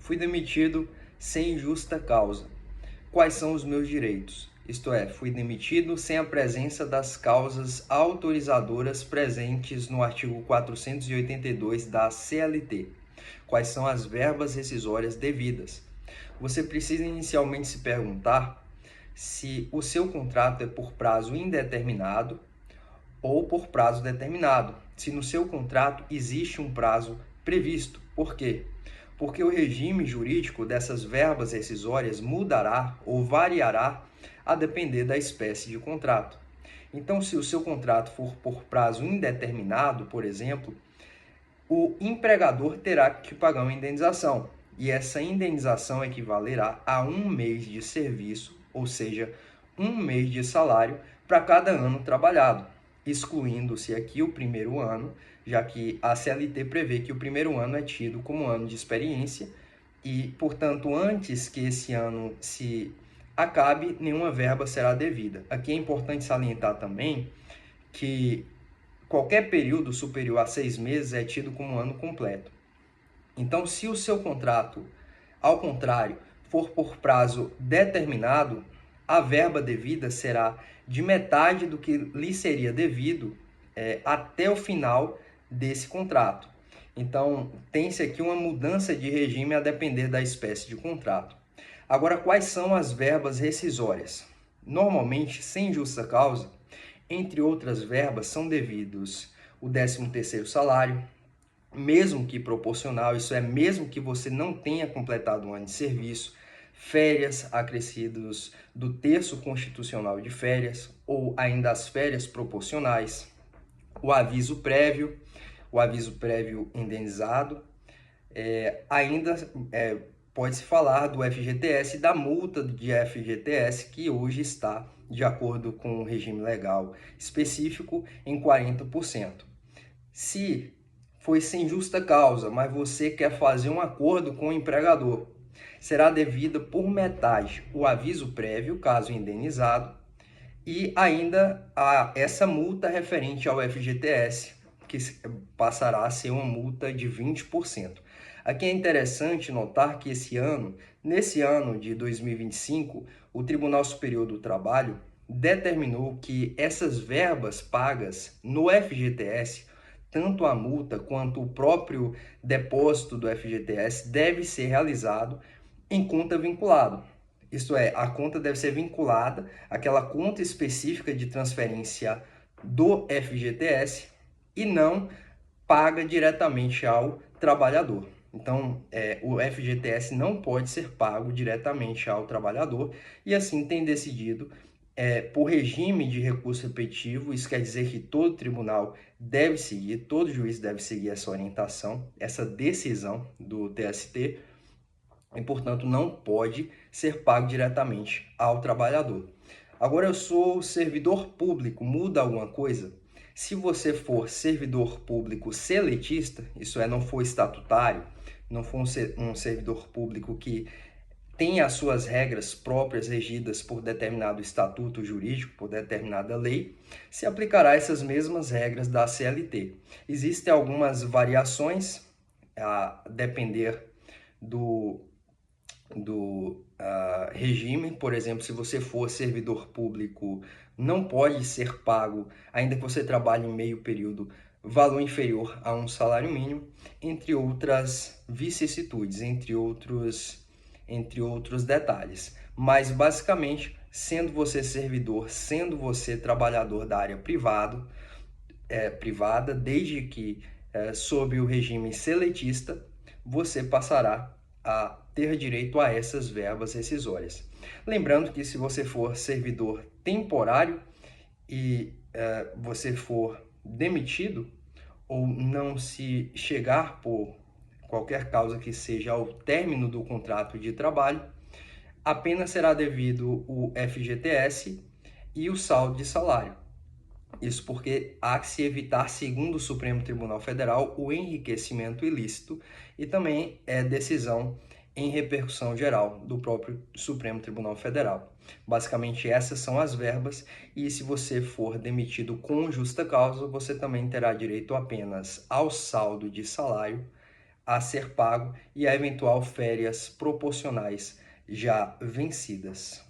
Fui demitido sem justa causa. Quais são os meus direitos? Isto é, fui demitido sem a presença das causas autorizadoras presentes no artigo 482 da CLT. Quais são as verbas rescisórias devidas? Você precisa inicialmente se perguntar se o seu contrato é por prazo indeterminado ou por prazo determinado, se no seu contrato existe um prazo previsto. Por quê? Porque o regime jurídico dessas verbas rescisórias mudará ou variará a depender da espécie de contrato. Então, se o seu contrato for por prazo indeterminado, por exemplo, o empregador terá que pagar uma indenização, e essa indenização equivalerá a 1 mês de serviço, ou seja, 1 mês de salário para cada ano trabalhado, excluindo-se aqui o primeiro ano, já que a CLT prevê que o primeiro ano é tido como ano de experiência e, portanto, antes que esse ano se acabe, nenhuma verba será devida. Aqui é importante salientar também que qualquer período superior a 6 meses é tido como ano completo. Então, se o seu contrato, ao contrário, for por prazo determinado, a verba devida será de metade do que lhe seria devido até o final desse contrato. Então, tem-se aqui uma mudança de regime a depender da espécie de contrato. Agora, quais são as verbas rescisórias? Normalmente, sem justa causa, entre outras verbas, são devidos o 13º salário, mesmo que proporcional, isso é, mesmo que você não tenha completado um ano de serviço, férias acrescidas do terço constitucional de férias, ou ainda as férias proporcionais, o aviso prévio indenizado, pode-se falar do FGTS, da multa de FGTS, que hoje está, de acordo com o regime legal específico, em 40%. Se foi sem justa causa, mas você quer fazer um acordo com o empregador, será devida por metade o aviso prévio, caso indenizado, e ainda essa multa referente ao FGTS, que passará a ser uma multa de 20%. Aqui é interessante notar que nesse ano de 2025, o Tribunal Superior do Trabalho determinou que essas verbas pagas no FGTS, tanto a multa quanto o próprio depósito do FGTS, deve ser realizado em conta vinculada. Isto é, a conta deve ser vinculada àquela conta específica de transferência do FGTS e não paga diretamente ao trabalhador. Então, o FGTS não pode ser pago diretamente ao trabalhador e assim tem decidido por regime de recurso repetitivo. Isso quer dizer que todo tribunal deve seguir, todo juiz deve seguir essa orientação, essa decisão do TST, e, portanto, não pode ser pago diretamente ao trabalhador. Agora, eu sou servidor público, muda alguma coisa? Se você for servidor público seletista, isso é, não for estatutário, não for um servidor público que tem as suas regras próprias regidas por determinado estatuto jurídico, por determinada lei, se aplicará essas mesmas regras da CLT. Existem algumas variações a depender do regime. Por exemplo, se você for servidor público, não pode ser pago, ainda que você trabalhe em meio período, valor inferior a um salário mínimo, entre outras vicissitudes, entre outros detalhes. Mas, basicamente, sendo você servidor, sendo você trabalhador da área privada, desde que sob o regime seletista, você passará a ter direito a essas verbas rescisórias. Lembrando que se você for servidor temporário e você for demitido ou não se chegar por qualquer causa que seja ao término do contrato de trabalho, apenas será devido o FGTS e o saldo de salário. Isso porque há que se evitar, segundo o Supremo Tribunal Federal, o enriquecimento ilícito, e também é decisão em repercussão geral do próprio Supremo Tribunal Federal. Basicamente, essas são as verbas, e se você for demitido com justa causa, você também terá direito apenas ao saldo de salário, a ser pago e a eventual férias proporcionais já vencidas.